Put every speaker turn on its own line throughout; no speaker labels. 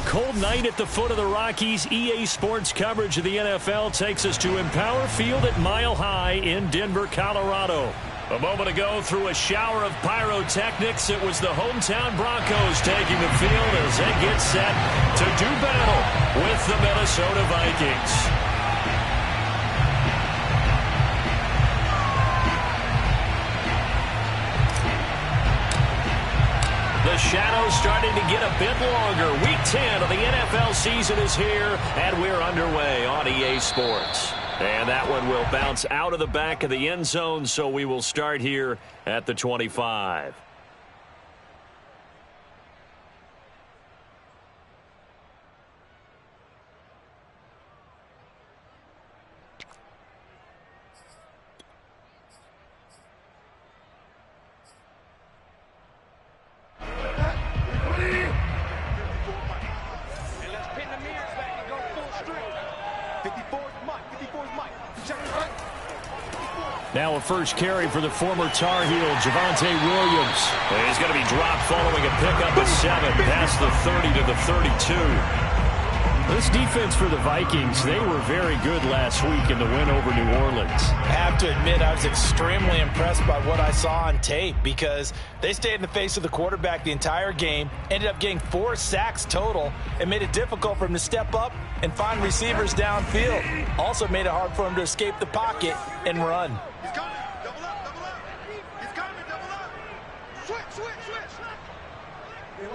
cold night at the foot of the Rockies. EA Sports coverage of the NFL takes us to Empower Field at Mile High in Denver, Colorado. A moment ago, through a shower of pyrotechnics, it was the hometown Broncos taking the field as they get set to do battle with the Minnesota Vikings. The shadow's starting to get a bit longer. Week 10 of the NFL season is here, and we're underway on EA Sports. And that one will bounce out of the back of the end zone, so we will start here at the 25. Now a first carry for the former Tar Heel, Javonte Williams. And he's going to be dropped following a pickup at 7, past the 30 to the 32. This defense for the Vikings, they were very good last week in the win over New Orleans.
I have to admit, I was extremely impressed by what I saw on tape because they stayed in the face of the quarterback the entire game, ended up getting 4 sacks total, and made it difficult for him to step up and find receivers downfield. Also made it hard for him to escape the pocket and run.
He's coming. Double up, double up. He's coming, double up. Switch, switch, switch. Hey,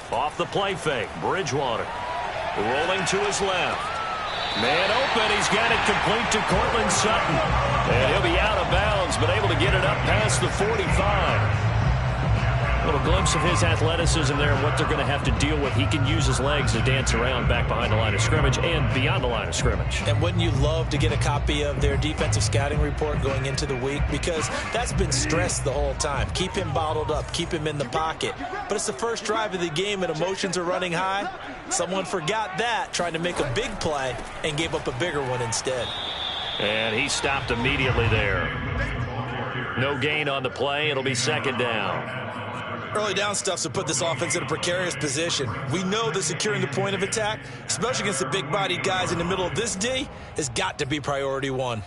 Off the play fake, Bridgewater. Rolling to his left. Man open, he's got it complete to Cortland Sutton. And he'll be out of bounds, but able to get it up past the 45. A little glimpse of his athleticism there and what they're going to have to deal with. He can use his legs to dance around back behind the line of scrimmage and beyond the line of scrimmage.
And wouldn't you love to get a copy of their defensive scouting report going into the week? Because that's been stressed the whole time. Keep him bottled up. Keep him in the pocket. But it's the first drive of the game and emotions are running high. Someone forgot that, trying to make a big play and gave up a bigger one instead.
And he stopped immediately there. No gain on the play. It'll be second down.
Early down stuff to put this offense in a precarious position. We know that securing the point of attack, especially against the big-bodied guys in the middle of this D, has got to be priority one.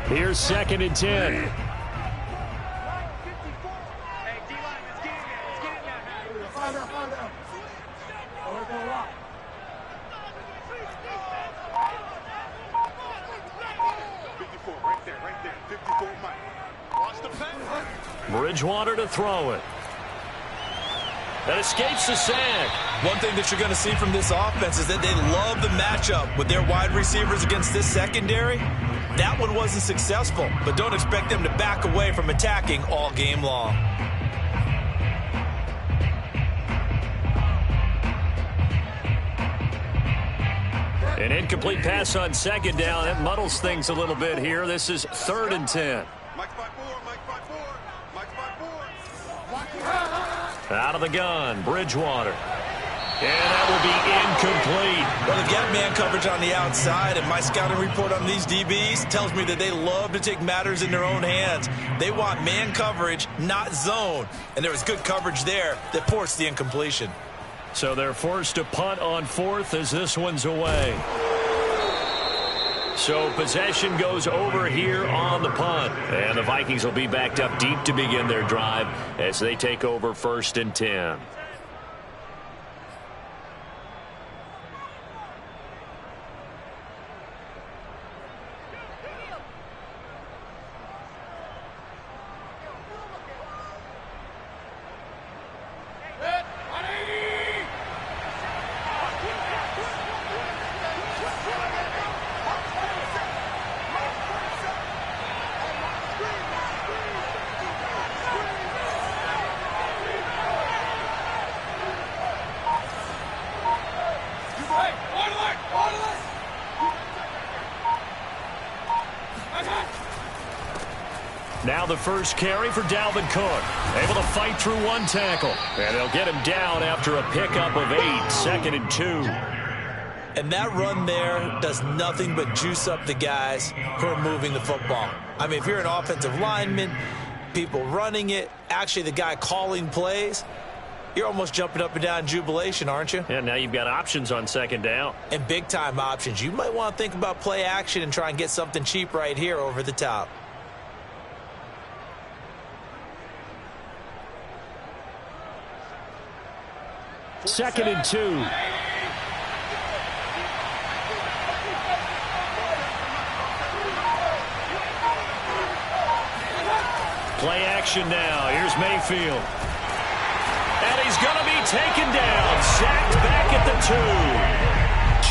Here's second and 10. Bridgewater to throw it. That escapes the sack.
One thing that you're going to see from this offense is that they love the matchup with their wide receivers against this secondary. That one wasn't successful, but don't expect them to back away from attacking all game long.
An incomplete pass on second down. That muddles things a little bit here. This is third and 10. Out of the gun, Bridgewater. And that will be incomplete.
Well, they've got man coverage on the outside, and my scouting report on these DBs tells me that they love to take matters in their own hands. They want man coverage, not zone. And there was good coverage there that forced the incompletion.
So they're forced to punt on fourth as this one's away. So possession goes over here on the punt. And the Vikings will be backed up deep to begin their drive as they take over first and 10. Now the first carry for Dalvin Cook. Able to fight through one tackle. And they'll get him down after a pickup of 8. Second and 2.
And that run there does nothing but juice up the guys who are moving the football. I mean, if you're an offensive lineman, people running it, actually the guy calling plays, you're almost jumping up and down in jubilation, aren't you?
Yeah, now you've got options on second down.
And big-time options. You might want to think about play action and try and get something cheap right here over the top.
Second and 2. Play action now. Here's Mayfield. And he's going to be taken down. Sacked back at the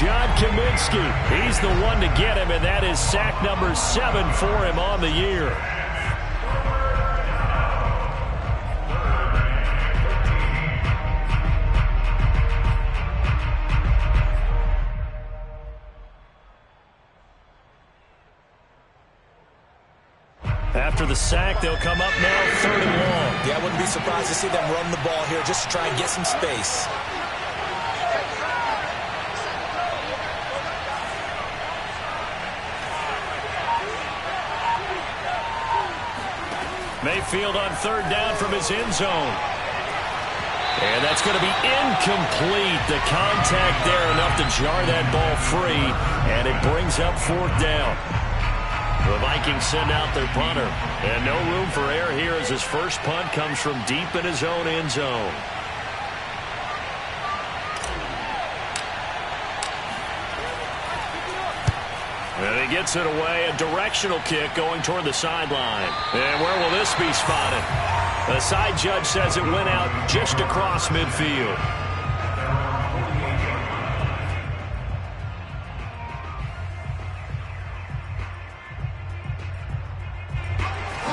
2. John Kaminsky. He's the one to get him, and that is sack number 7 for him on the year. After the sack, they'll come up now, 3rd and long.
Yeah, I wouldn't be surprised to see them run the ball here just to try and get some space.
Mayfield on 3rd down from his end zone. And that's going to be incomplete. The contact there enough to jar that ball free, and it brings up 4th down. The Vikings send out their punter. And no room for error here as his first punt comes from deep in his own end zone. And he gets it away. A directional kick going toward the sideline. And where will this be spotted? The side judge says it went out just across midfield.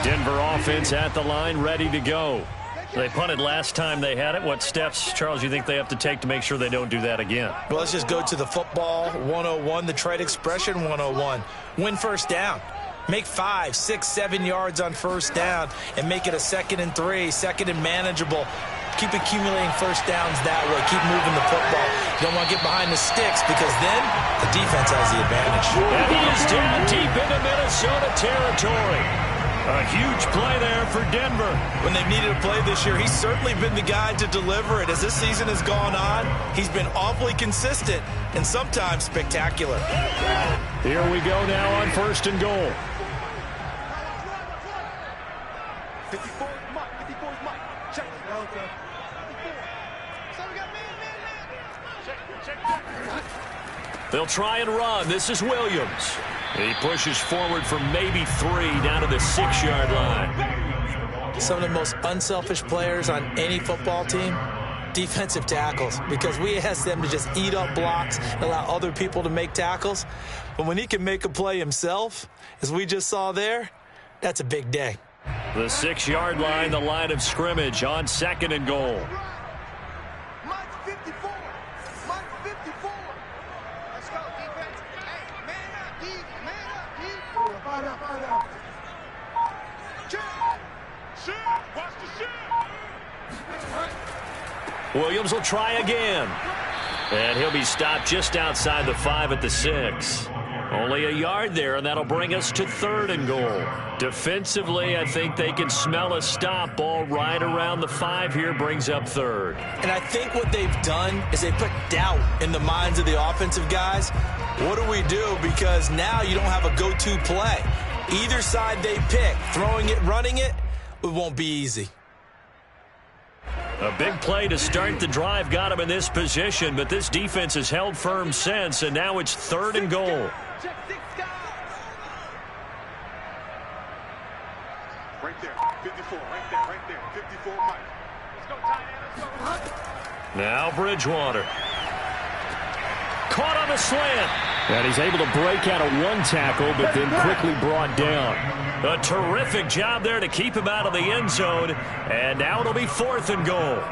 Denver offense at the line, ready to go. They punted last time they had it. What steps, Charles, you think they have to take to make sure they don't do that again?
Well, let's just go to the football 101, the trade expression 101. Win first down. Make 5, 6, 7 yards on first down and make it a 2nd and 3, 2nd and manageable. Keep accumulating first downs that way. Keep moving the football. You don't want to get behind the sticks because then the defense has the advantage.
And he is down deep into Minnesota territory. A huge play there for Denver.
When they've needed a play this year, he's certainly been the guy to deliver it. As this season has gone on, he's been awfully consistent and sometimes spectacular.
Here we go now on 1st and goal.
54 is Mike. 54 is Mike. Check. Okay. 54. So we got man. Check.
They'll try and run. This is Williams. He pushes forward for maybe 3 down to the 6-yard line.
Some of the most unselfish players on any football team, defensive tackles, because we ask them to just eat up blocks and allow other people to make tackles. But when he can make a play himself, as we just saw there, that's a big day.
The 6-yard line, the line of scrimmage on 2nd and goal.
Mike 54. Mike 54. Let's go, defense. Hey, man up, D. Man up, D. Find out. Check. Shit. Watch the shit.
Williams will try again. And he'll be stopped just outside the 5 at the 6. Only a yard there, and that'll bring us to 3rd and goal. Defensively, I think they can smell a stop. Ball right around the 5 here brings up 3rd.
And I think what they've done is they put doubt in the minds of the offensive guys. What do we do? Because now you don't have a go-to play. Either side they pick, throwing it, running it, it won't be easy.
A big play to start the drive got him in this position, but this defense has held firm since, and now it's 3rd and goal.
Check 6 guys. Right there. 54. Right there. 54 Mike. Let's go, tight end. Let's go.
Now Bridgewater. Caught on the slant. And he's able to break out of 1 tackle, but then quickly brought down. A terrific job there to keep him out of the end zone. And now it'll be 4th and goal.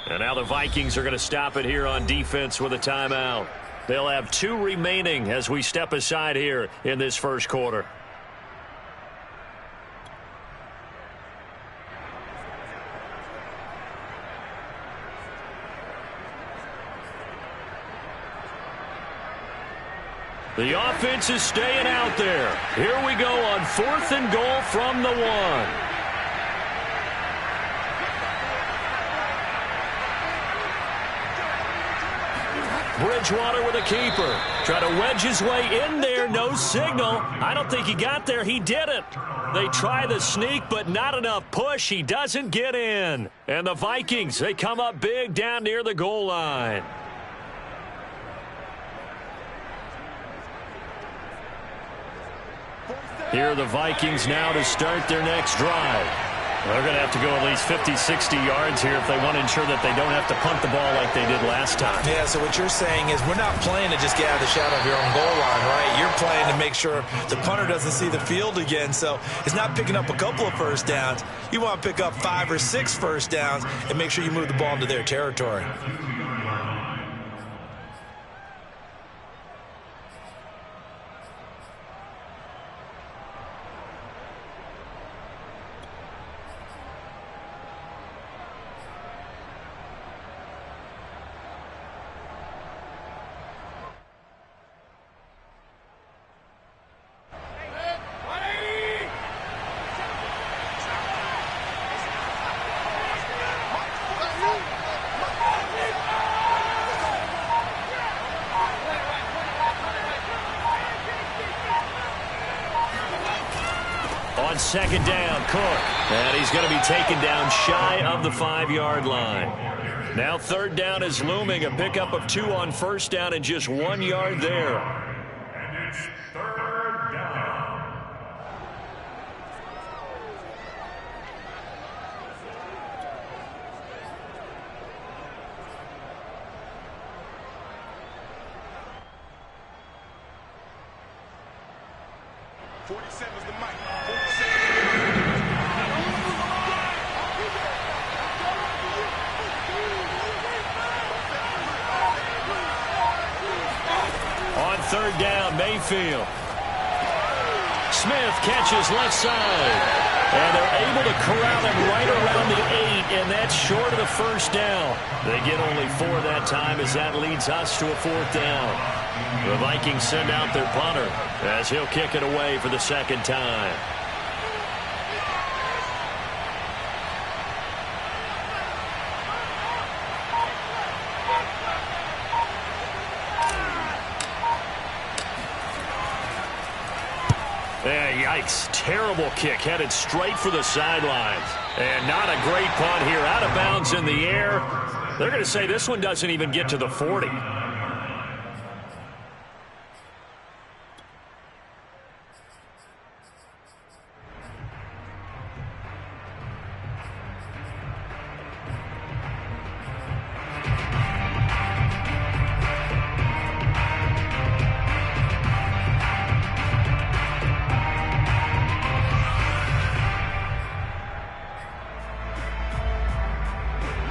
And now the Vikings are going to stop it here on defense with a timeout. They'll have 2 remaining as we step aside here in this first quarter. The offense is staying out there. Here we go on 4th and goal from the 1. Bridgewater with a keeper. Try to wedge his way in there. No signal. I don't think he got there. He didn't. They try the sneak, but not enough push. He doesn't get in. And the Vikings, they come up big down near the goal line. Here are the Vikings now to start their next drive. They're going to have to go at least 50, 60 yards here if they want to ensure that they don't have to punt the ball like they did last time.
Yeah, so what you're saying is we're not playing to just get out of the shadow of your own goal line, right? You're playing to make sure the punter doesn't see the field again. So it's not picking up a couple of first downs. You want to pick up 5 or 6 first downs and make sure you move the ball into their territory.
On 2nd down, Cook. And he's going to be taken down shy of the 5-yard line. Now 3rd down is looming. A pickup of 2 on 1st down and just 1 yard there.
And it's 3rd down. '47's the mic.
On 3rd down, Mayfield. Smith catches left side. And they're able to corral him right around the 8, and that's short of the 1st down. They get only 4 that time as that leads us to a 4th down. The Vikings send out their punter as he'll kick it away for the 2nd time. Yikes. Terrible kick headed straight for the sidelines. And not a great punt here. Out of bounds in the air. They're going to say this one doesn't even get to the 40.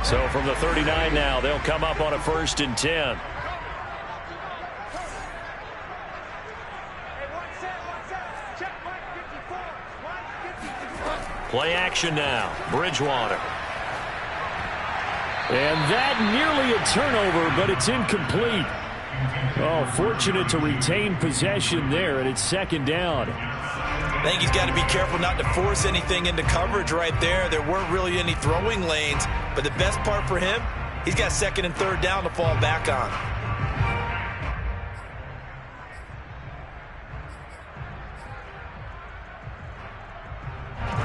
So from the 39 now, they'll come up on a 1st and 10. Play action now. Bridgewater. And that nearly a turnover, but it's incomplete. Oh, fortunate to retain possession there, and it's 2nd down.
I think he's got to be careful not to force anything into coverage right there. There weren't really any throwing lanes, but the best part for him, he's got 2nd and 3rd down to fall back on.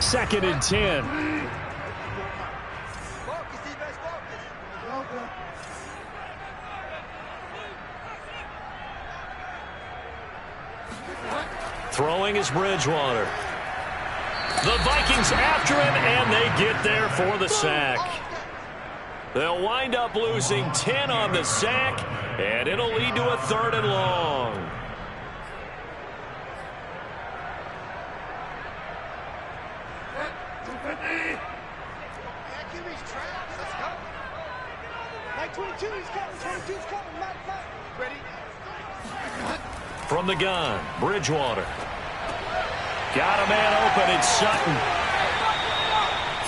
Second and 10. Throwing is Bridgewater. The Vikings after him, and they get there for the sack. They'll wind up losing 10 on the sack, and it'll lead to a 3rd and long. From the gun, Bridgewater. Got a man open. It's Sutton.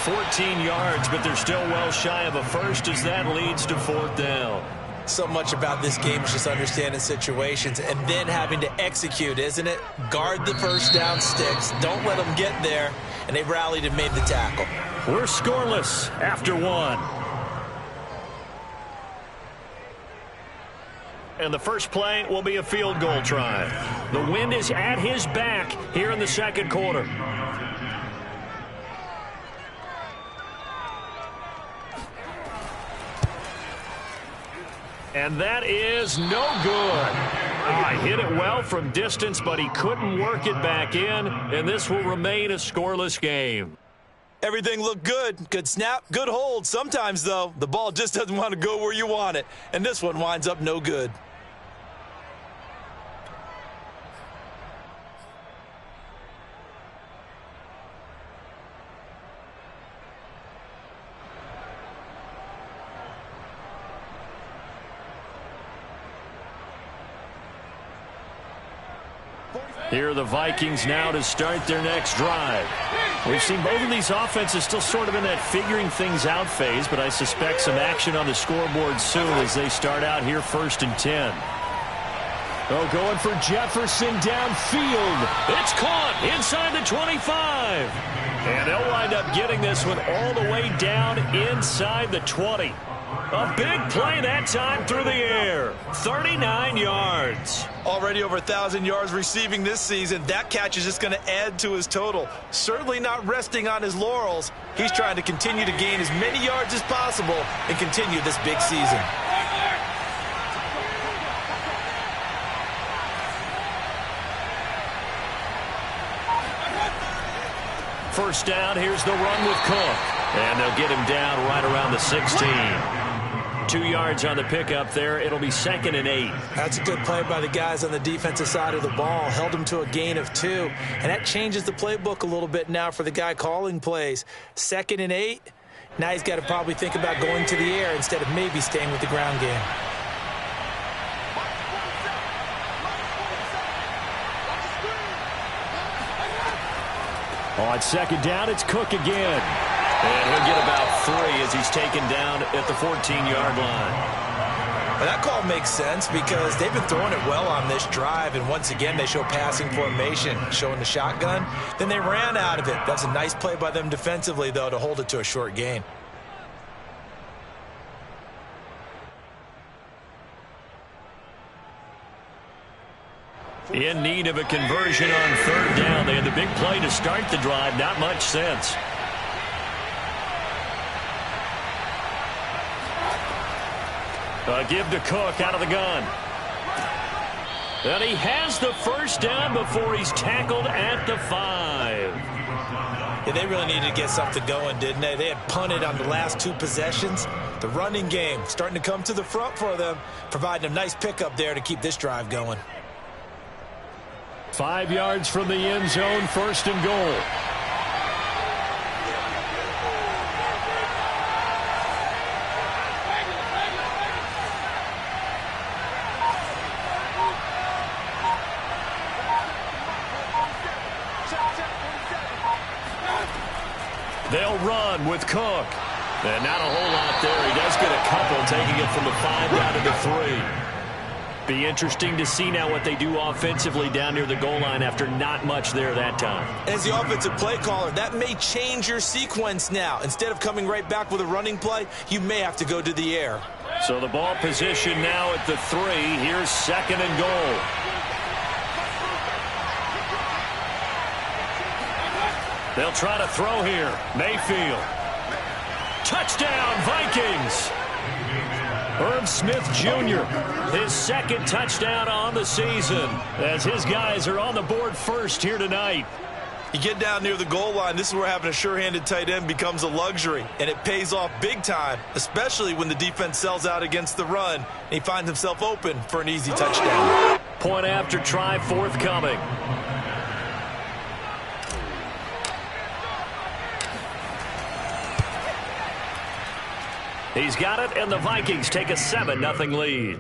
14 yards, but they're still well shy of a first as that leads to 4th down.
So much about this game is just understanding situations and then having to execute, isn't it? Guard the first down sticks. Don't let them get there. And they rallied and made the tackle.
We're scoreless after 1. And the first play will be a field goal try. The wind is at his back here in the second quarter. And that is no good. Hit it well from distance, but he couldn't work it back in, and this will remain a scoreless game.
Everything looked good. Good snap, good hold. Sometimes, though, the ball just doesn't want to go where you want it, and this one winds up no good.
Here are the Vikings now to start their next drive. We've seen both of these offenses still sort of in that figuring things out phase, but I suspect some action on the scoreboard soon as they start out here 1st and 10. Oh, going for Jefferson downfield. It's caught inside the 25. And they'll wind up getting this one all the way down inside the 20. A big play that time through the air. 39 yards.
Already over 1,000 yards receiving this season. That catch is just going to add to his total. Certainly not resting on his laurels. He's trying to continue to gain as many yards as possible and continue this big season.
First down, here's the run with Cook. And they'll get him down right around the 16. 2 yards on the pickup there. It'll be 2nd and 8.
That's a good play by the guys on the defensive side of the ball. Held him to a gain of 2. And that changes the playbook a little bit now for the guy calling plays. 2nd and 8. Now he's got to probably think about going to the air instead of maybe staying with the ground game.
On 2nd down, it's Cook again. And he'll get about 3 as he's taken down at the 14-yard line.
Well, that call makes sense because they've been throwing it well on this drive, and once again they show passing formation, showing the shotgun. Then they ran out of it. That's a nice play by them defensively, though, to hold it to a short gain.
In need of a conversion on 3rd down. They had the big play to start the drive. Not much sense. A give to Cook out of the gun. And he has the first down before he's tackled at the 5.
Yeah, they really needed to get something going, didn't they? They had punted on the last 2 possessions. The running game starting to come to the front for them, providing a nice pickup there to keep this drive going.
5 yards from the end zone, 1st and goal. They'll run with Cook. And not a whole lot there. He does get a couple, taking it from the 5 down to the 3. Be interesting to see now what they do offensively down near the goal line after not much there that time.
As the offensive play caller, that may change your sequence now. Instead of coming right back with a running play, you may have to go to the air.
So the ball position now at the 3. Here's 2nd and goal. They'll try to throw here. Mayfield. Touchdown, Vikings. Herb Smith Jr., his 2nd touchdown on the season as his guys are on the board first here tonight.
You get down near the goal line, this is where having a sure-handed tight end becomes a luxury, and it pays off big time, especially when the defense sells out against the run, and he finds himself open for an easy touchdown.
Point after try forthcoming. He's got it, and the Vikings take a 7-0 lead.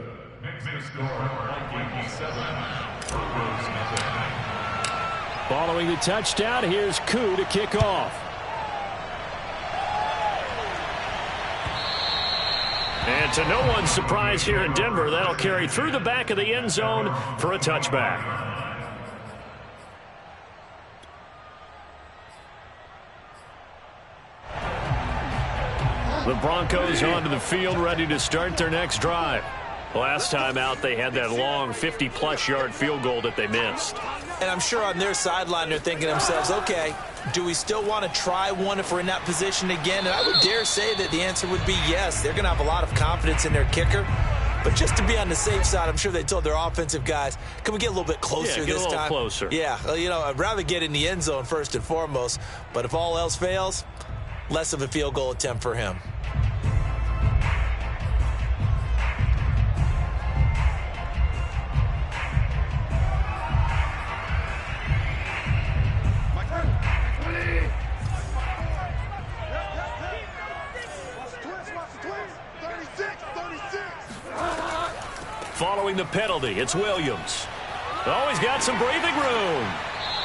Following the touchdown, here's Koo to kick off.
And to no one's surprise here in Denver, that'll carry through the back of the end zone for a touchback. The Broncos onto the field, ready to start their next drive. Last time out, they had that long 50-plus yard field goal that they missed.
And I'm sure on their sideline they're thinking to themselves, okay, do we still want to try one if we're in that position again? And I would dare say that the answer would be yes. They're going to have a lot of confidence in their kicker. But just to be on the safe side, I'm sure they told their offensive guys, can we get a little bit closer this time?
Yeah, get a little closer.
Yeah, well, you know, I'd rather get in the end zone first and foremost. But if all else fails, less of a field goal attempt for him.
Following the penalty, it's Williams. Oh, he's got some breathing room.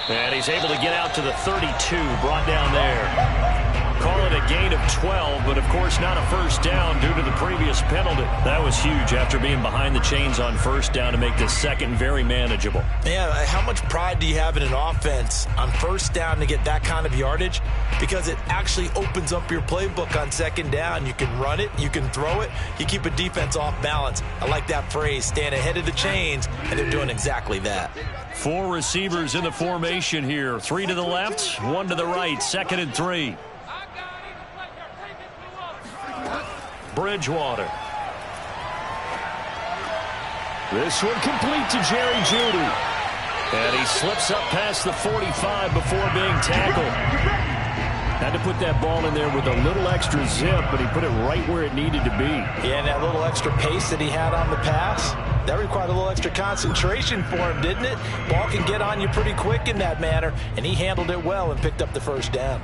And he's able to get out to the 32, brought down there. Call it a gain of 12, but of course not a first down due to the previous penalty. That was huge after being behind the chains on first down to make this second very manageable.
Yeah, how much pride do you have in an offense on first down to get that kind of yardage? Because it actually opens up your playbook on second down. You can run it, you can throw it, you keep a defense off balance. I like that phrase, stand ahead of the chains, and they're doing exactly that.
4 receivers in the formation here. 3 to the left, 1 to the right, 2nd and 3. Bridgewater.
This one complete to Jerry Jeudy.
And he slips up past the 45 before being tackled.
Had to put that ball in there with a little extra zip, but he put it right where it needed to be.
Yeah, and that little extra pace that he had on the pass, that required a little extra concentration for him, didn't it? Ball can get on you pretty quick in that manner, and he handled it well and picked up the first down.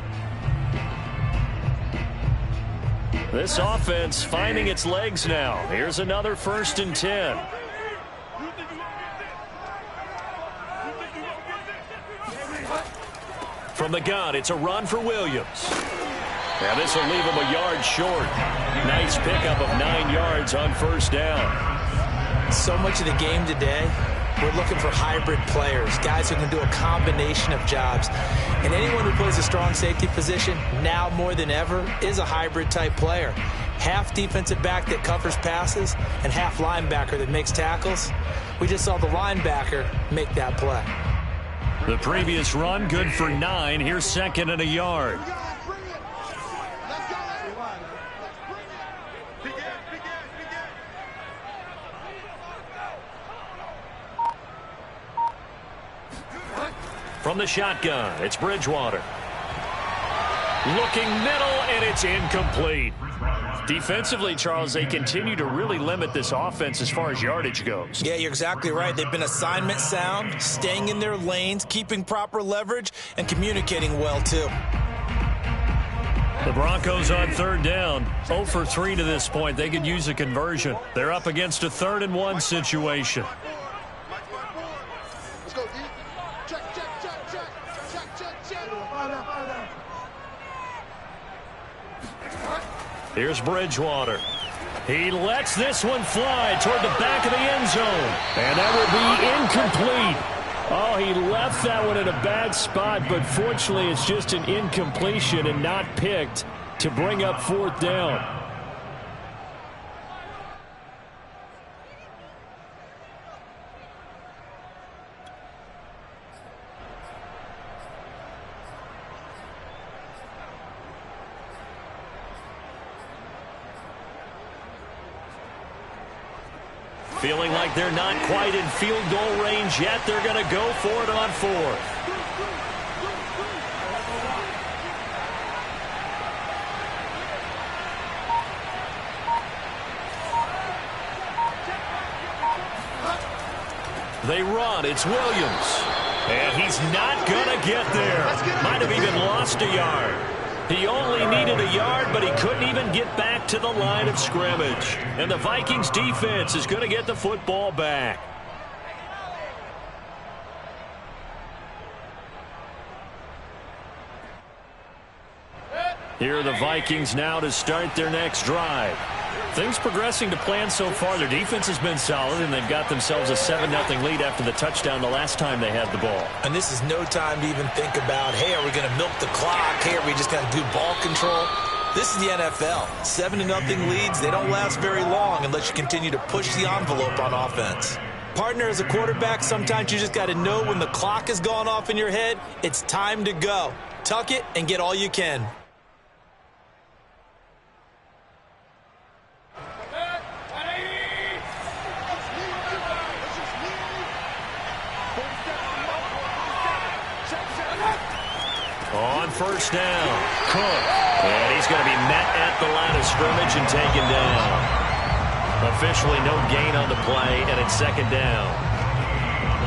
This offense finding its legs now. Here's another 1st and 10. From the gun, it's a run for Williams. Now this will leave him a yard short. Nice pickup of 9 yards on first down.
So much of the game today, we're looking for hybrid players, guys who can do a combination of jobs. And anyone who plays a strong safety position, now more than ever, is a hybrid type player. Half defensive back that covers passes and half linebacker that makes tackles. We just saw the linebacker make that play.
The previous run, good for 9. Here's 2nd and a yard. From the shotgun, it's Bridgewater. Looking middle, and it's incomplete. Defensively, Charles, they continue to really limit this offense as far as yardage goes.
Yeah, you're exactly right. They've been assignment sound, staying in their lanes, keeping proper leverage, and communicating well, too.
The Broncos on 3rd down. 0 for 3 to this point. They could use a conversion. They're up against a 3rd and 1 situation.
Let's go, D. Check, check, check, check. Check, check, check.
Here's Bridgewater. He lets this one fly toward the back of the end zone. And that will be incomplete. Oh, he left that one in a bad spot, but fortunately it's just an incompletion and not picked to bring up 4th down. Feeling like they're not quite in field goal range yet. They're going to go for it on 4th. They run. It's Williams. And he's not going to get there. Might have even lost a yard. He only needed a yard, but he couldn't even get back to the line of scrimmage. And the Vikings defense is going to get the football back. Here are the Vikings now to start their next drive. Things progressing to plan so far. Their defense has been solid, and they've got themselves a 7-0 lead after the touchdown the last time they had the ball.
And this is no time to even think about, hey, are we going to milk the clock? Hey, are we just going to do ball control? This is the NFL. 7-0 leads, they don't last very long unless you continue to push the envelope on offense. Partner, as a quarterback, sometimes you just got to know when the clock has gone off in your head, it's time to go. Tuck it and get all you can.
On first down, Cook. And he's going to be met at the line of scrimmage and taken down. Officially no gain on the play, and it's second down.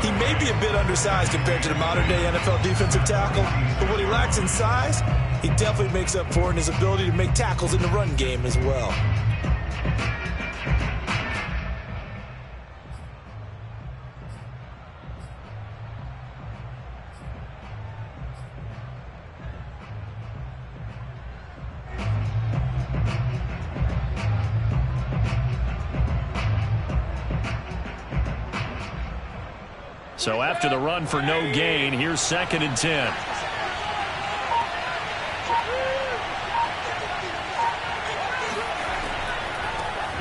He may be a bit undersized compared to the modern-day NFL defensive tackle, but what he lacks in size, he definitely makes up for in his ability to make tackles in the run game as well.
So after the run for no gain, here's 2nd and 10.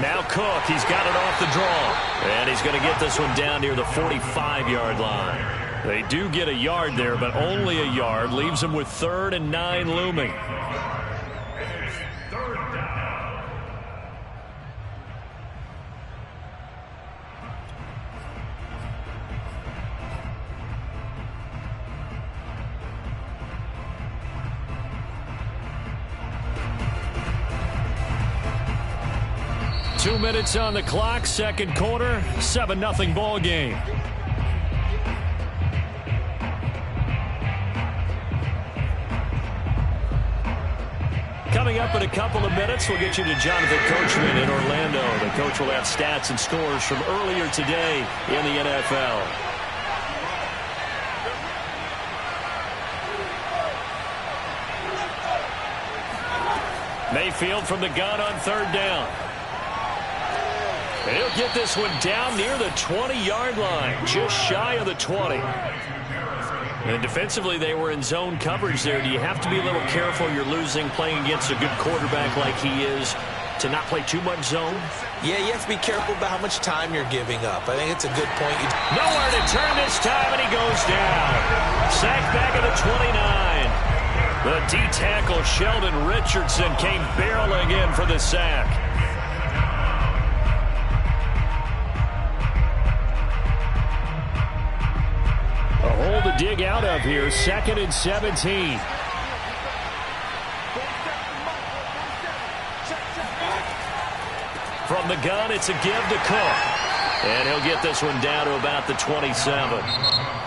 Now Cook, he's got it off the draw. And he's going to get this one down near the 45-yard line. They do get a yard there, but only a yard. Leaves them with 3rd and 9 looming. 2 minutes on the clock, second quarter, 7-0 ball game. Coming up in a couple of minutes, we'll get you to Jonathan Coachman in Orlando. The coach will have stats and scores from earlier today in the NFL. Mayfield from the gun on 3rd down. And he'll get this one down near the 20-yard line, just shy of the 20. And defensively, they were in zone coverage there. Do you have to be a little careful? You're losing playing against a good quarterback like he is to not play too much zone?
Yeah, you have to be careful about how much time you're giving up. I think it's a good point.
Nowhere to turn this time, and he goes down. Sacked back at the 29. The D-tackle, Sheldon Richardson, came barreling in for the sack. A hole to dig out of here, 2nd and 17. From the gun, it's a give to Cook. And he'll get this one down to about the 27.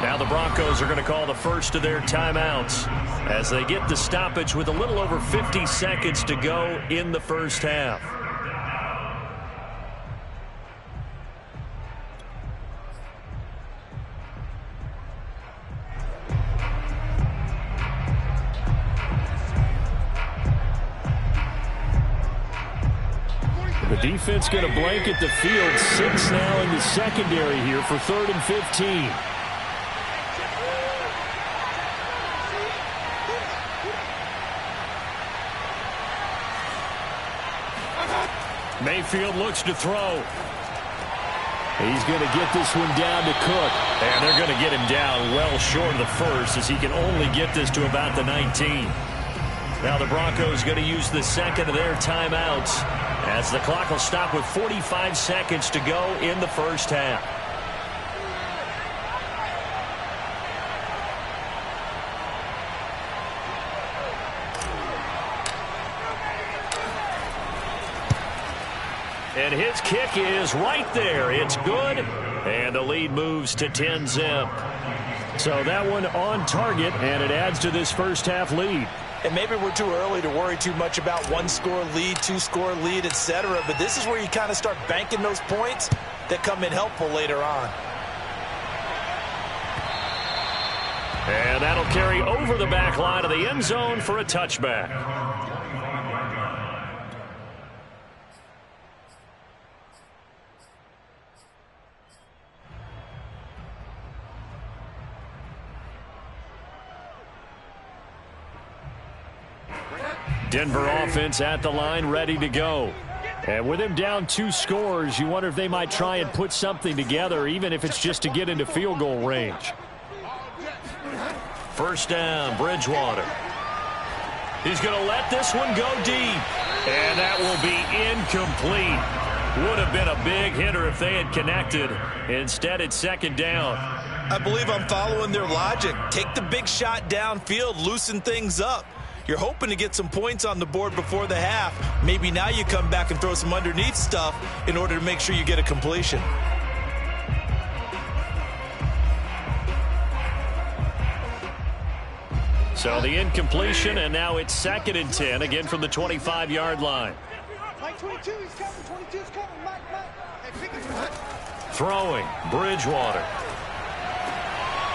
Now the Broncos are going to call the first of their timeouts as they get the stoppage with a little over 50 seconds to go in the first half. The defense going to blanket the field. 6 now in the secondary here for 3rd and 15. Mayfield looks to throw. He's going to get this one down to Cook. And they're going to get him down well short of the first as he can only get this to about the 19. Now the Broncos going to use the second of their timeouts as the clock will stop with 45 seconds to go in the first half. And his kick is right there. It's good. And the lead moves to 10-zip. So that one on target, and it adds to this first half lead.
And maybe we're too early to worry too much about one-score lead, two-score lead, etc. But this is where you kind of start banking those points that come in helpful later on.
And that'll carry over the back line of the end zone for a touchback. Denver offense at the line, ready to go. And with him down 2 scores, you wonder if they might try and put something together, even if it's just to get into field goal range. First down, Bridgewater. He's going to let this one go deep. And that will be incomplete. Would have been a big hitter if they had connected. Instead, it's second down.
I believe I'm following their logic. Take the big shot downfield, loosen things up. You're hoping to get some points on the board before the half. Maybe now you come back and throw some underneath stuff in order to make sure you get a completion.
So the incompletion, and now it's 2nd and 10, again from the 25-yard line.
Mike 22, he's coming. 22's coming. Mike. Hey, pick it.
Throwing, Bridgewater.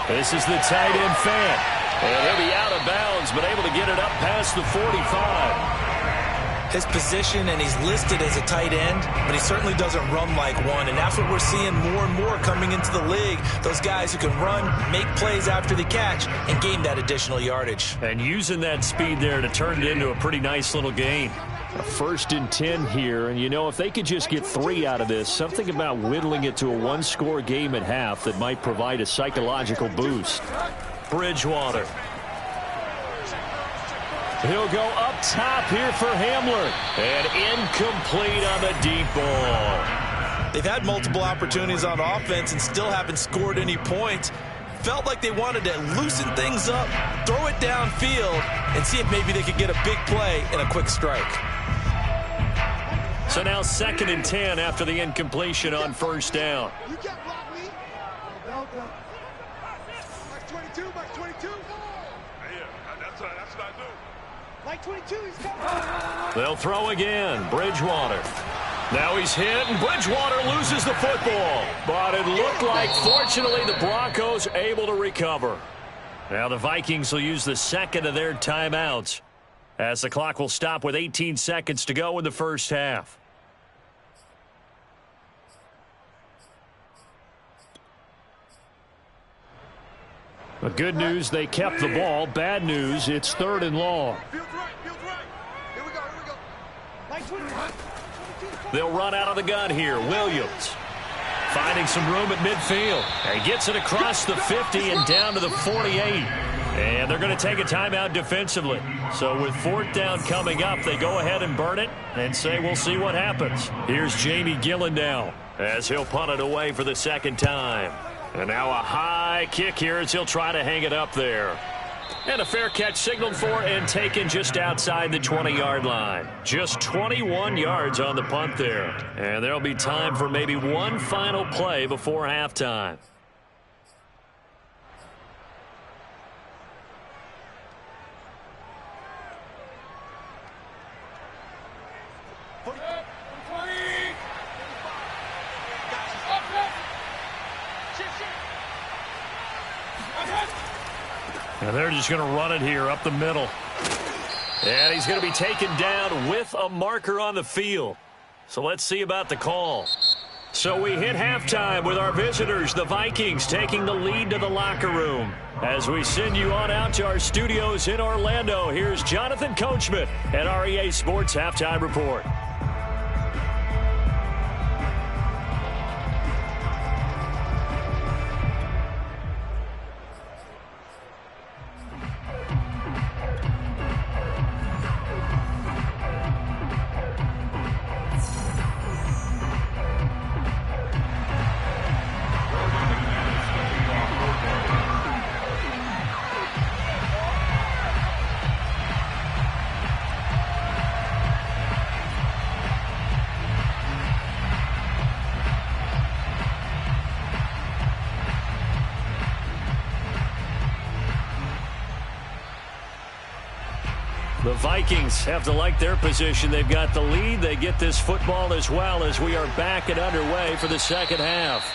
This is the tight end fan. And he'll be out of bounds, but able to get it up past the 45.
His position, and he's listed as a tight end, but he certainly doesn't run like one, and that's what we're seeing more and more coming into the league. Those guys who can run, make plays after the catch, and gain that additional yardage.
And using that speed there to turn it into a pretty nice little gain.
A 1st and 10 here, and you know, if they could just get 3 out of this, something about whittling it to a one-score game at half that might provide a psychological boost.
Bridgewater. He'll go up top here for Hamler. And incomplete on the deep ball.
They've had multiple opportunities on offense and still haven't scored any points. Felt like they wanted to loosen things up, throw it downfield, and see if maybe they could get a big play and a quick strike.
So now 2nd and 10 after the incompletion on first down.
You can't block me. Mike 22, Mike 22. Yeah, that's what I do. Mike 22, he's coming.
They'll throw again. Bridgewater. Now he's hit, and Bridgewater loses the football. But it looked like, fortunately, the Broncos able to recover. Now the Vikings will use the 2nd of their timeouts, as the clock will stop with 18 seconds to go in the first half.
The good news, they kept the ball. Bad news, it's 3rd and long.
Feels right. Here we go. Mike 22.
They'll run out of the gun here. Williams finding some room at midfield. And gets it across the 50 and down to the 48. And they're going to take a timeout defensively. So with 4th down coming up, they go ahead and burn it and say we'll see what happens. Here's Jamie Gillen now as he'll punt it away for the 2nd time. And now a high kick here as he'll try to hang it up there. And a fair catch signaled for and taken just outside the 20-yard line. Just 21 yards on the punt there. And there'll be time for maybe one final play before halftime. And they're just going to run it here up the middle. And he's going to be taken down with a marker on the field. So let's see about the call. So we hit halftime with our visitors, the Vikings, taking the lead to the locker room. As we send you on out to our studios in Orlando, here's Jonathan Coachman at REA Sports Halftime Report.
The Vikings have to like their position. They've got the lead. They get this football as well as we are back and underway for the second half.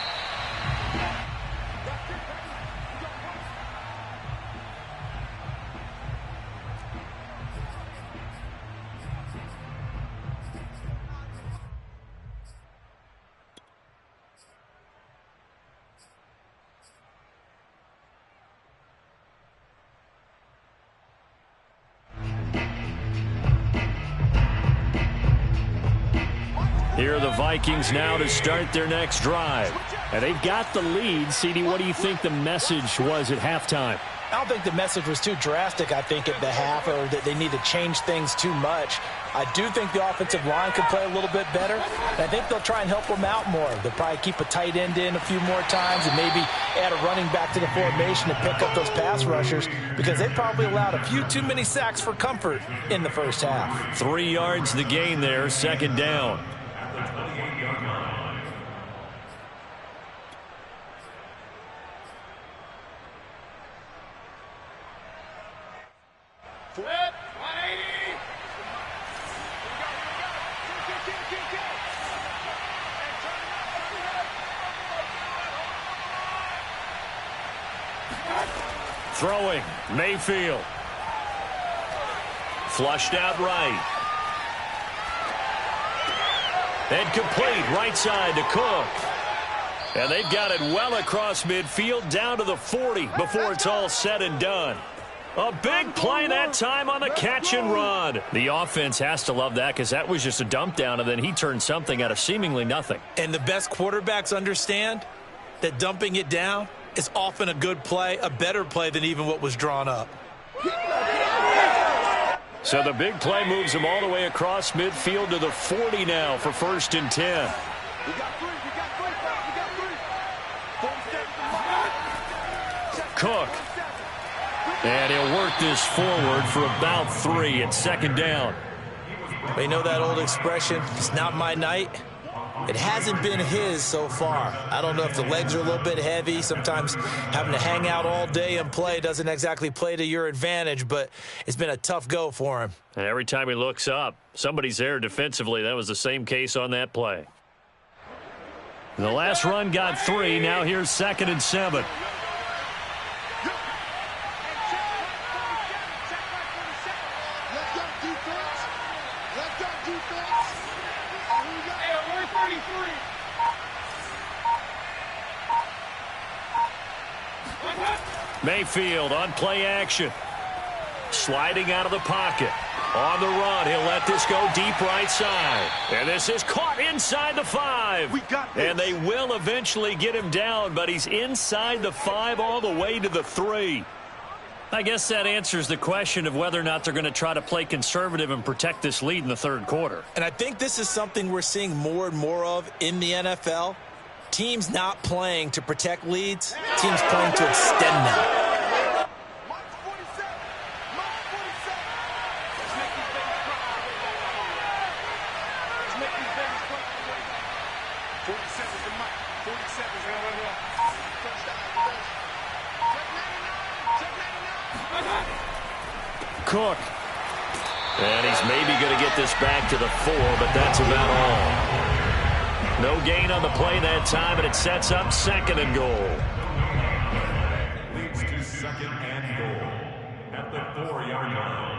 Here are the Vikings now to start their next drive. And they've got the lead. CD, what do you think the message was at halftime?
I don't think the message was too drastic, I think, at the half, or that they need to change things too much. I do think the offensive line could play a little bit better. And I think they'll try and help them out more. They'll probably keep a tight end in a few more times and maybe add a running back to the formation and pick up those pass rushers, because they probably allowed a few too many sacks for comfort in the first half.
3 yards the gain there, second down. Throwing, Mayfield. Flushed out right. And complete right side to Cook. And they've got it well across midfield down to the 40 before it's all said and done. A big play that time on the catch and run. The offense has to love that, because that was just a dump down, and then he turned something out of seemingly nothing. And the best quarterbacks understand that dumping it down is often a good play, a better play than even what was drawn up. So the big play moves them all the way across midfield to the 40 now for 1st and 10. Cook. And he'll work this forward for about 3 at second down. They know that old expression, it's not my night. It hasn't been his so far. I don't know if the legs are a little bit heavy. Sometimes having to hang out all day and play doesn't exactly play to your advantage, but it's been a tough go for him. And every time he looks up, somebody's there defensively. That was the same case on that play. And the last run got 3. Now here's 2nd and 7. Mayfield on play action. Sliding out of the pocket. On the run, he'll let this go deep right side. And this is caught inside the 5. And they will eventually get him down, but he's inside the 5 all the way to the 3. I guess that answers the question of whether or not they're going to try to play conservative and protect this lead in the 3rd quarter. And I think this is something we're seeing more and more of in the NFL. Teams not playing to protect leads, teams playing to extend them. Cook. And he's maybe going to get this back to the 4, but that's about all. No gain on the play that time, and it sets up 2nd and goal.
Leads to 2nd and goal at the 4-yard line.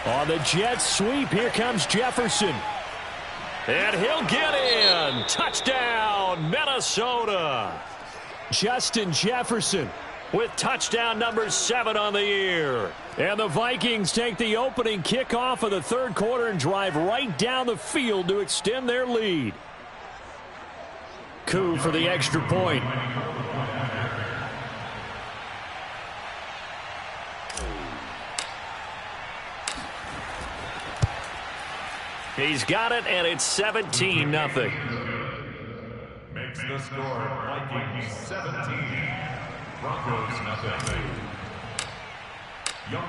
On the Jets sweep, here comes Jefferson. And he'll get in. Touchdown, Minnesota. Justin Jefferson with touchdown number 7 on the year. And the Vikings take the opening kickoff of the 3rd quarter and drive right down the field to extend their lead. Coup for the extra point. He's got it, and it's 17-0.
the score, Vikings 17, Broncos nothing.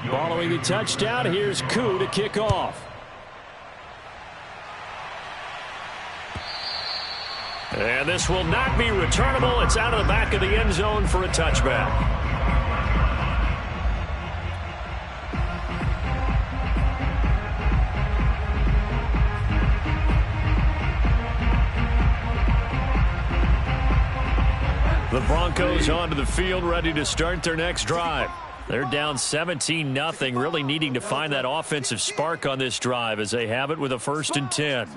Following the touchdown, here's Koo to kick off. And this will not be returnable. It's out of the back of the end zone for a touchback. The Broncos onto the field, ready to start their next drive. They're down 17-0, really needing to find that offensive spark on this drive as they have it with a 1st and 10.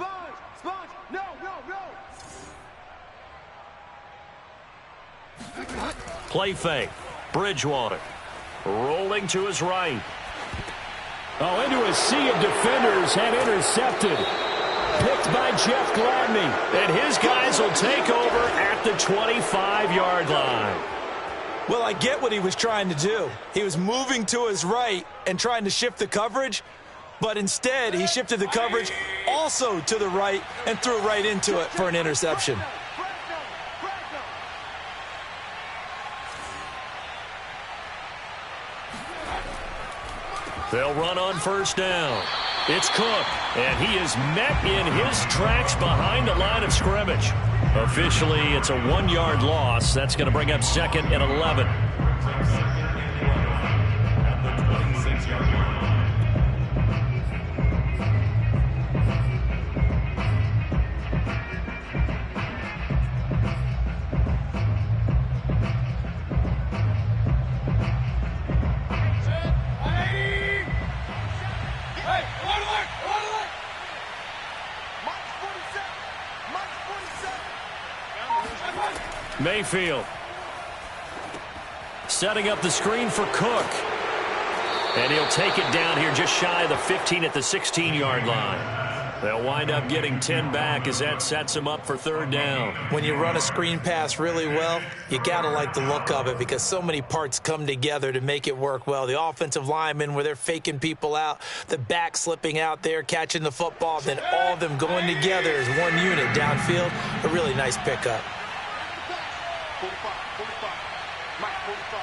Play fake. Bridgewater rolling to his right. Oh, into a sea of defenders and intercepted. Picked by Jeff Gladney. And his guys will take over at the 25-yard line.
Well, I get what he was trying to do. He was moving to his right and trying to shift the coverage, but instead he shifted the coverage also to the right and threw right into it for an interception.
They'll run on 1st down. It's Cook, and he is met in his tracks behind the line of scrimmage. Officially, it's a 1-yard loss. That's going to bring up 2nd and 11. Mayfield setting up the screen for Cook. And he'll take it down here just shy of the 15 at the 16-yard line. They'll wind up getting 10 back as that sets him up for 3rd down.
When you run a screen pass really well, you got to like the look of it because so many parts come together to make it work well. The offensive linemen where they're faking people out, the back slipping out there, catching the football, then all of them going together as one unit downfield. A really nice pickup.
45, 45. Mike, 45.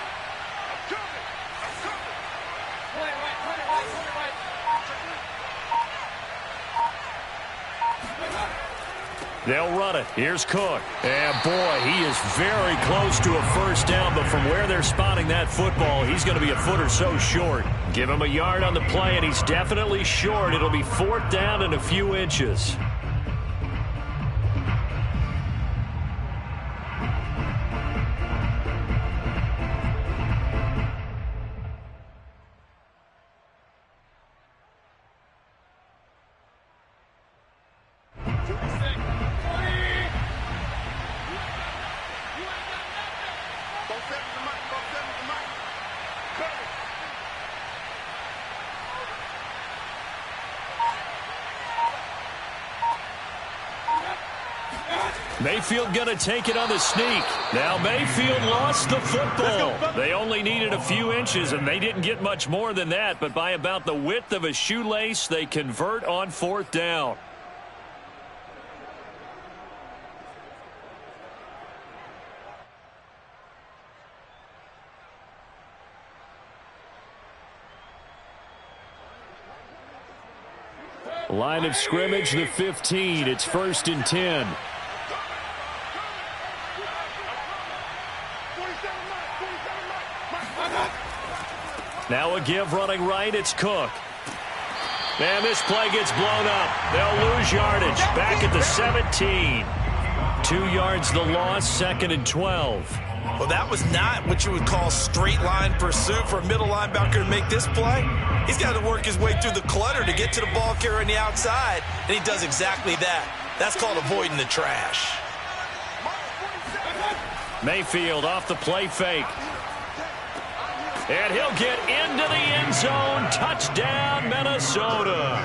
I'm coming.
They'll run it. Here's Cook. And, boy, he is very close to a 1st down, but from where they're spotting that football, he's going to be a foot or so short. Give him a yard on the play, and he's definitely short. It'll be 4th down and a few inches. Mayfield going to take it on the sneak. Now Mayfield lost the football. They only needed a few inches, and they didn't get much more than that. But by about the width of a shoelace, they convert on 4th down. Line of scrimmage, the 15. It's 1st and 10. Now a give running right. It's Cook. And this play gets blown up. They'll lose yardage. Back at the 17. 2 yards the loss, 2nd and 12.
Well, that was not what you would call straight line pursuit for a middle linebacker to make this play. He's got to work his way through the clutter to get to the ball carrier on the outside, and he does exactly that. That's called avoiding the trash.
Mayfield off the play fake. And he'll get into the end zone. Touchdown, Minnesota.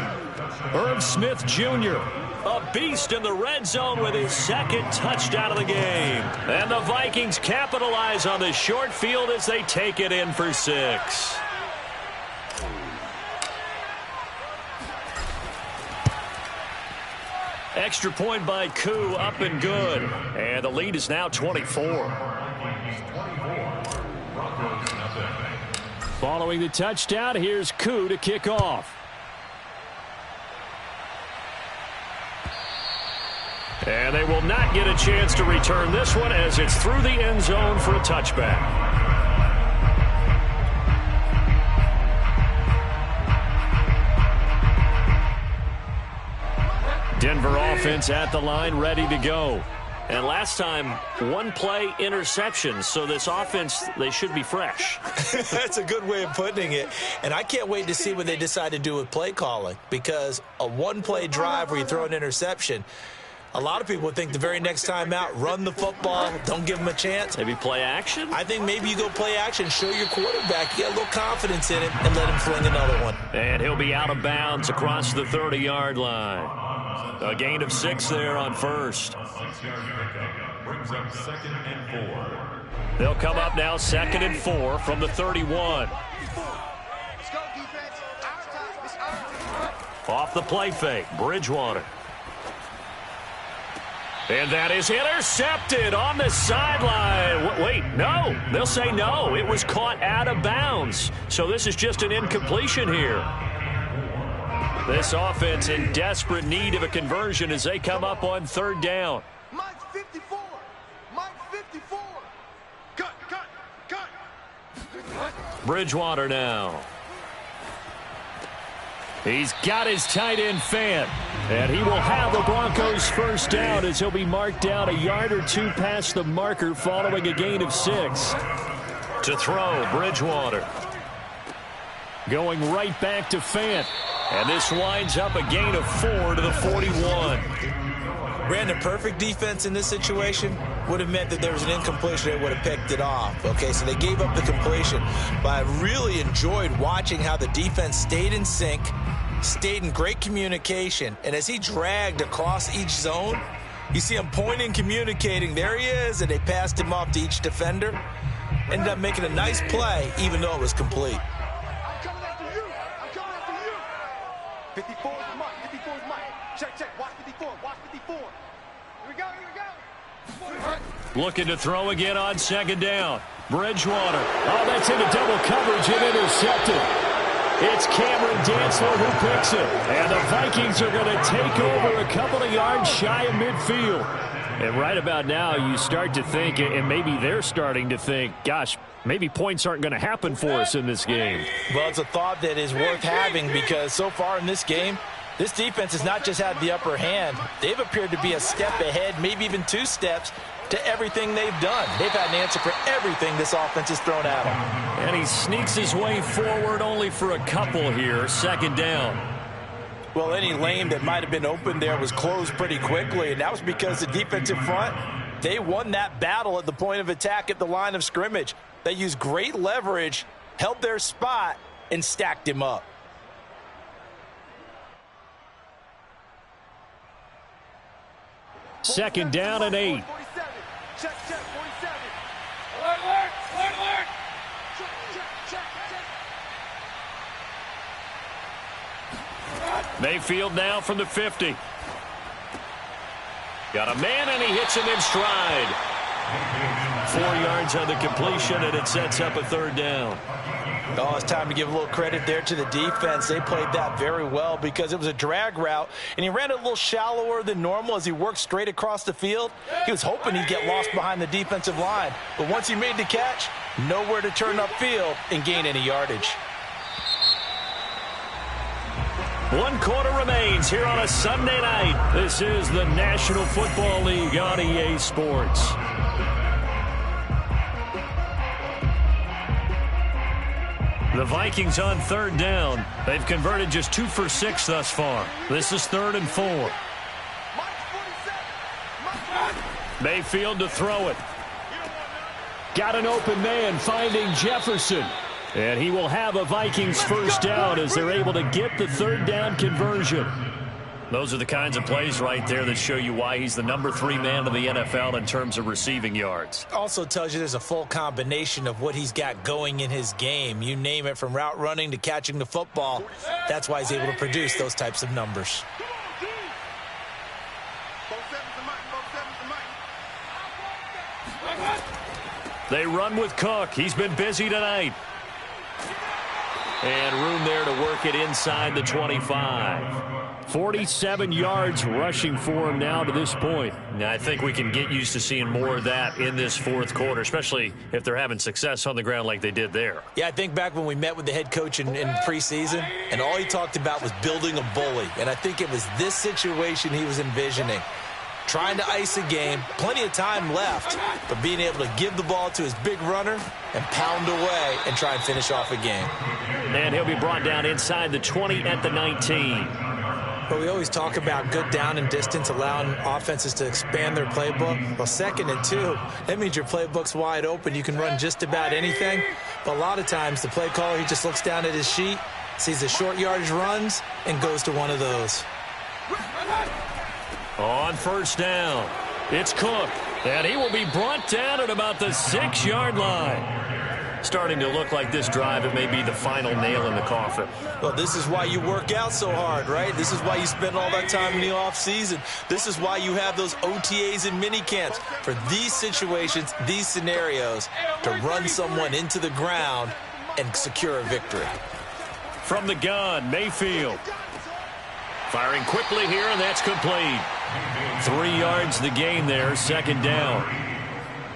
Herb Smith Jr., a beast in the red zone with his 2nd touchdown of the game. And the Vikings capitalize on the short field as they take it in for 6. Extra point by Koo, up and good. And the lead is now 24. Following the touchdown, here's Koo to kick off. And they will not get a chance to return this one as it's through the end zone for a touchback. Denver offense at the line, ready to go. And last time, one play interception. So this offense, they should be fresh.
That's a good way of putting it. And I can't wait to see what they decide to do with play calling, because a one-play drive where you throw an interception, a lot of people would think the very next time out, run the football, don't give them a chance.
Maybe play action?
I think maybe you go play action, show your quarterback, you got a little confidence in it, and let him fling another one.
And he'll be out of bounds across the 30-yard line. A gain of 6 there on first.
6-yard pickup brings up 2nd and 4.
They'll come up now 2nd and 4 from the 31.
Let's go, defense. Our time. It's our time.
Off the play fake, Bridgewater. And that is intercepted on the sideline. Wait, no. They'll say no. It was caught out of bounds. So this is just an incompletion here. This offense in desperate need of a conversion as they come up on 3rd down.
Mike 54. Mike 54. Cut.
Bridgewater now. He's got his tight end Fant. And he will have the Broncos first down as he'll be marked down a yard or two past the marker following a gain of 6. To throw, Bridgewater. Going right back to Fant. And this winds up a gain of 4 to the 41.
Brandon, perfect defense in this situation would have meant that there was an incompletion. They would have picked it off. Okay, so they gave up the completion. But I really enjoyed watching how the defense stayed in sync, stayed in great communication. And as he dragged across each zone, you see him pointing, communicating. There he is, and they passed him off to each defender. Ended up making a nice play, even though it was complete.
I'm coming after you. 54 is Mike. 54 is Mike. Check. Watch 54. Watch 54. Here we go.
Looking to throw again on 2nd down. Bridgewater. Oh, that's into double coverage and intercepted. It's Cameron Dantzler who picks it. And the Vikings are going to take over a couple of yards shy of midfield. And right about now, you start to think, and maybe they're starting to think, gosh, maybe points aren't going to happen for us in this game.
Well, it's a thought that is worth having, because so far in this game, this defense has not just had the upper hand. They've appeared to be a step ahead, maybe even 2 steps, to everything they've done. They've had an answer for everything this offense has thrown at them.
And he sneaks his way forward only for a couple here. 2nd down.
Well, any lane that might have been open there was closed pretty quickly, and that was because the defensive front, they won that battle at the point of attack at the line of scrimmage. They used great leverage, held their spot, and stacked him up.
Second down and 8.
47. Check. 47.
Alert.
Check.
Mayfield now from the 50. Got a man, and he hits him in stride. 4 yards on the completion, and it sets up a 3rd down.
Oh, it's time to give a little credit there to the defense. They played that very well because it was a drag route, and he ran it a little shallower than normal as he worked straight across the field. He was hoping he'd get lost behind the defensive line, but once he made the catch, nowhere to turn upfield and gain any yardage.
1 quarter remains here on a Sunday night. This is the National Football League on EA Sports. The Vikings on 3rd down. They've converted just 2 for 6 thus far. This is 3rd and 4. Mayfield to throw it. Got an open man finding Jefferson. And he will have a Vikings first down as they're able to get the 3rd down conversion. Those are the kinds of plays right there that show you why he's the number 3 man in the NFL in terms of receiving yards.
Also tells you there's a full combination of what he's got going in his game. You name it, from route running to catching the football. That's why he's able to produce those types of numbers.
They run with Cook. He's been busy tonight. And room there to work it inside the 25. 47 yards rushing for him now to this point. Now, I think we can get used to seeing more of that in this fourth quarter, especially if they're having success on the ground like they did there.
Yeah, I think back when we met with the head coach in preseason, and all he talked about was building a bully. And I think it was this situation he was envisioning. Trying to ice a game, plenty of time left, but being able to give the ball to his big runner and pound away and try and finish off a game.
And he'll be brought down inside the 20 at the 19.
But we always talk about good down and distance, allowing offenses to expand their playbook. Well, 2nd and 2, that means your playbook's wide open. You can run just about anything. But a lot of times, the play caller, he just looks down at his sheet, sees the short yardage runs, and goes to one of those.
On first down, it's Cook, and he will be brought down at about the 6-yard line. Starting to look like this drive, it may be the final nail in the coffin.
Well, this is why you work out so hard, right? This is why you spend all that time in the offseason. This is why you have those OTAs and mini camps for these situations, these scenarios, to run someone into the ground and secure a victory.
From the gun, Mayfield. Firing quickly here, and that's complete. 3 yards the gain there, 2nd down.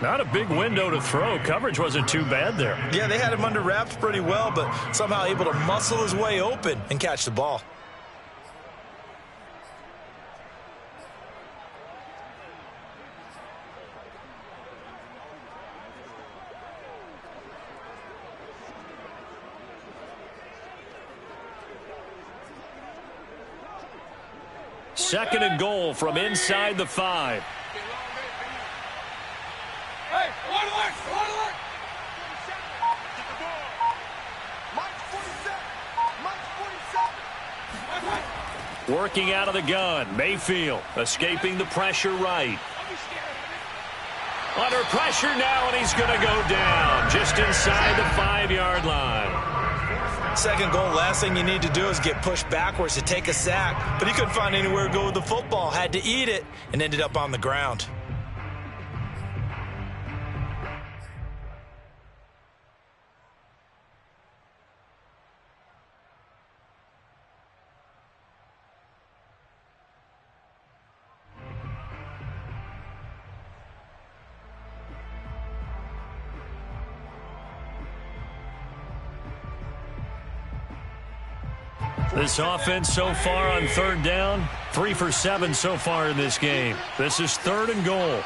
Not a big window to throw. Coverage wasn't too bad there.
Yeah, they had him under wraps pretty well, but somehow able to muscle his way open and catch the ball.
Second and goal from inside the 5. Working out of the gun, Mayfield escaping the pressure right. Under pressure now, and he's going to go down just inside the 5-yard line.
2nd goal, last thing you need to do is get pushed backwards to take a sack. But he couldn't find anywhere to go with the football, had to eat it, and ended up on the ground.
This offense so far on 3rd down, 3 for 7 so far in this game. This is 3rd and goal.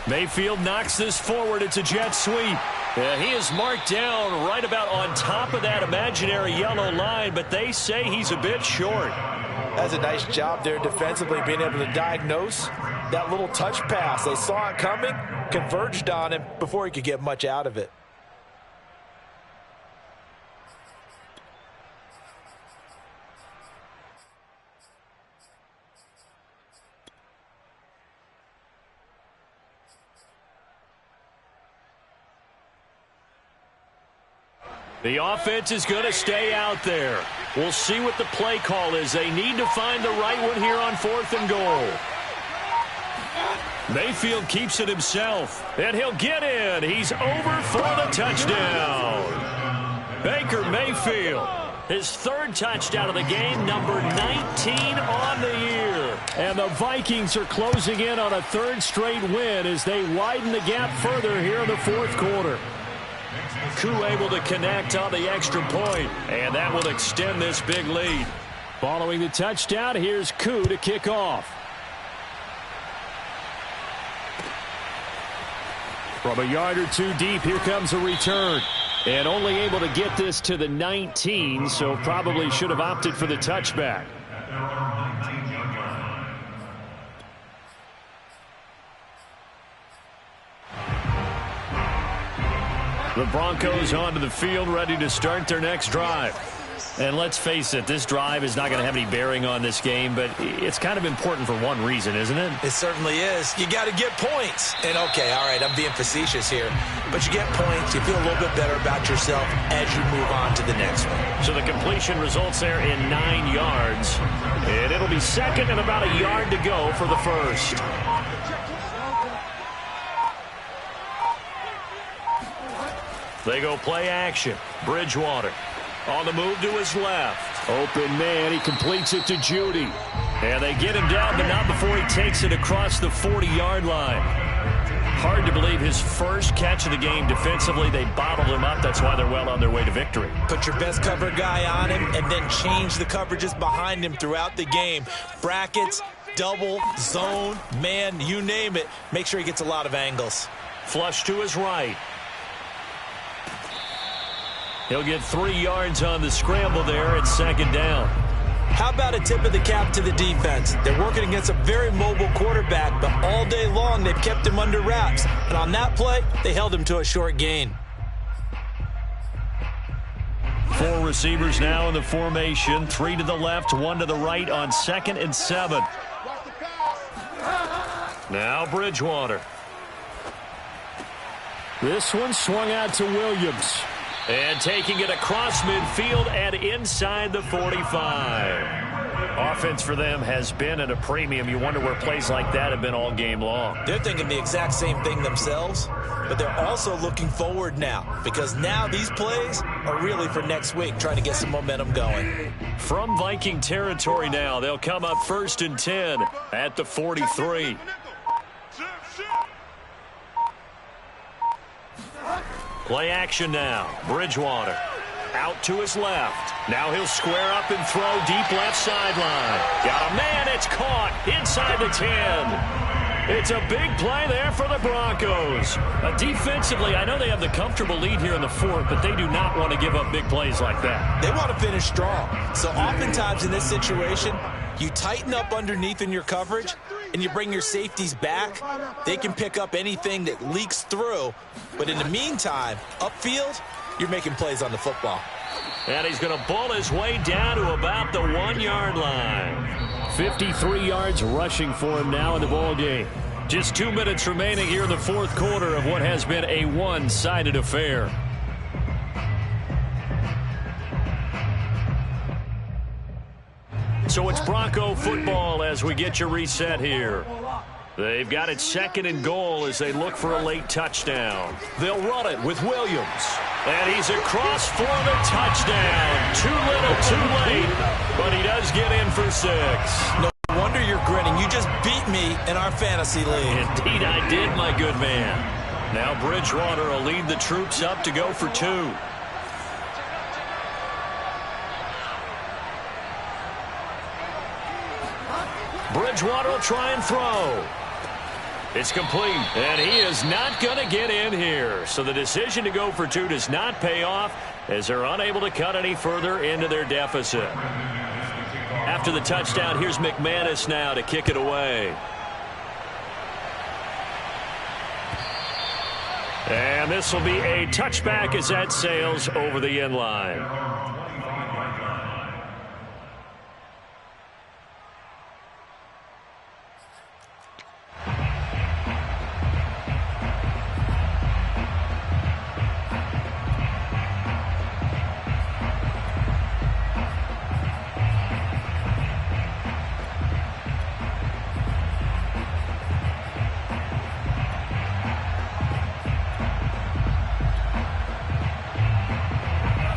Mayfield knocks this forward. It's a jet sweep. Yeah, he is marked down right about on top of that imaginary yellow line, but they say he's a bit short.
That's a nice job there defensively, being able to diagnose that little touch pass. They saw it coming, converged on him before he could get much out of it.
The offense is going to stay out there. We'll see what the play call is. They need to find the right one here on 4th and goal. Mayfield keeps it himself, and he'll get in. He's over for the touchdown. Baker Mayfield, his 3rd touchdown of the game, number 19 on the year. And the Vikings are closing in on a 3rd straight win as they widen the gap further here in the 4th quarter. Koo able to connect on the extra point, and that will extend this big lead. Following the touchdown, here's Koo to kick off. From a yard or 2 deep, here comes a return. And only able to get this to the 19, so probably should have opted for the touchback. The Broncos onto the field, ready to start their next drive. And let's face it, this drive is not going to have any bearing on this game, but it's kind of important for one reason, isn't it?
It certainly is. You got to get points. And, okay, all right, I'm being facetious here. But you get points, you feel a little bit better about yourself as you move on to the next one.
So the completion results there in 9 yards. And it'll be second and about a yard to go for the first. They go play action. Bridgewater on the move to his left. Open man. He completes it to Judy. And they get him down, but not before he takes it across the 40-yard line. Hard to believe his first catch of the game defensively. They bottled him up. That's why they're well on their way to victory.
Put your best cover guy on him and then change the coverages behind him throughout the game. Brackets, double, zone, man, you name it. Make sure he gets a lot of angles.
Flush to his right. He'll get 3 yards on the scramble there at second down.
How about a tip of the cap to the defense? They're working against a very mobile quarterback, but all day long they've kept him under wraps. And on that play, they held him to a short gain.
4 receivers now in the formation. 3 to the left, 1 to the right on 2nd and 7. Now Bridgewater. This one swung out to Williams. And taking it across midfield and inside the 45. Offense for them has been at a premium. You wonder where plays like that have been all game long.
They're thinking the exact same thing themselves, but they're also looking forward now because now these plays are really for next week, trying to get some momentum going.
From Viking territory now, they'll come up 1st and 10 at the 43. Play action now. Bridgewater out to his left. Now he'll square up and throw deep left sideline. Got a man. It's caught inside the 10. It's a big play there for the Broncos. Defensively, I know they have the comfortable lead here in the 4th, but they do not want to give up big plays like that.
They want to finish strong. So oftentimes in this situation, you tighten up underneath in your coverage, and you bring your safeties back. They can pick up anything that leaks through. But in the meantime, upfield, you're making plays on the football.
And he's going to ball his way down to about the 1-yard line. 53 yards rushing for him now in the ball game. Just 2 minutes remaining here in the 4th quarter of what has been a one-sided affair. So it's Bronco football as we get you reset here. They've got it 2nd and goal as they look for a late touchdown. They'll run it with Williams. And he's across for the touchdown. Too little, too late. But he does get in for 6.
No wonder you're grinning. You just beat me in our fantasy league.
Indeed I did, my good man. Now Bridgewater will lead the troops up to go for 2. Bridgewater will try and throw. It's complete, and he is not going to get in here. So the decision to go for 2 does not pay off as they're unable to cut any further into their deficit. After the touchdown, here's McManus now to kick it away. And this will be a touchback as that sails over the end line.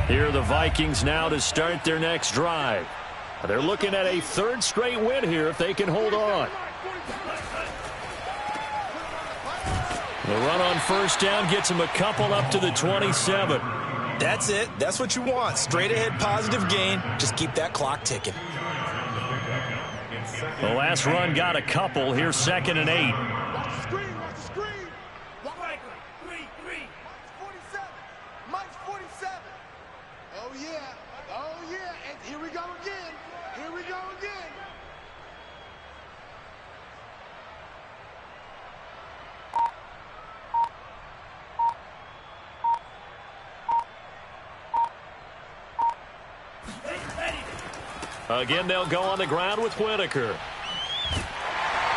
Here are the Vikings now to start their next drive. They're looking at a 3rd straight win here if they can hold on. The run on 1st down gets them a couple up to the 27.
That's it. That's what you want. Straight ahead positive gain. Just keep that clock ticking.
The last run got a couple. Here's 2nd and 8.
Watch the screen. Watch the screen. Mike's 47. Oh, yeah. Oh, yeah. And here we go again. Here we go again.
Again, they'll go on the ground with Whitaker.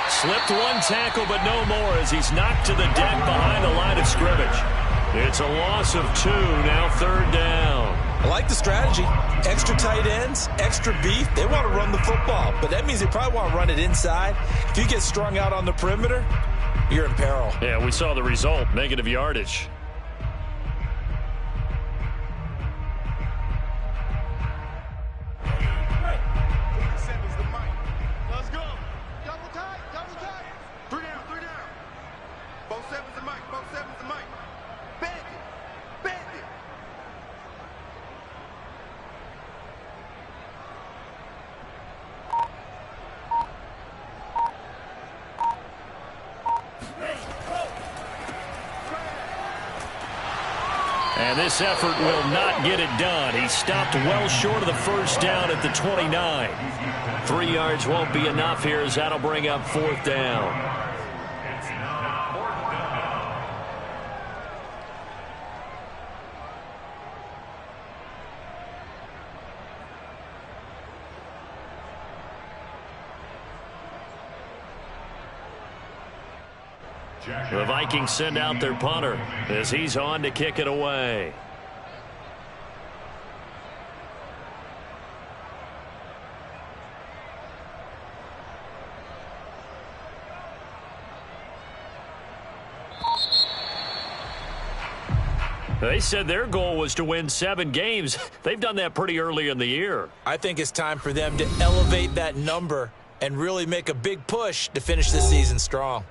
Slipped one tackle, but no more as he's knocked to the deck behind the line of scrimmage. It's a loss of 2, now 3rd down.
I like the strategy. Extra tight ends, extra beef. They want to run the football, but that means they probably want to run it inside. If you get strung out on the perimeter, you're in peril.
Yeah, we saw the result, negative yardage. And this effort will not get it done. He stopped well short of the first down at the 29. 3 yards won't be enough here as that'll bring up 4th down. The Vikings send out their punter as he's on to kick it away. They said their goal was to win 7 games. They've done that pretty early in the year.
I think it's time for them to elevate that number and really make a big push to finish this season strong.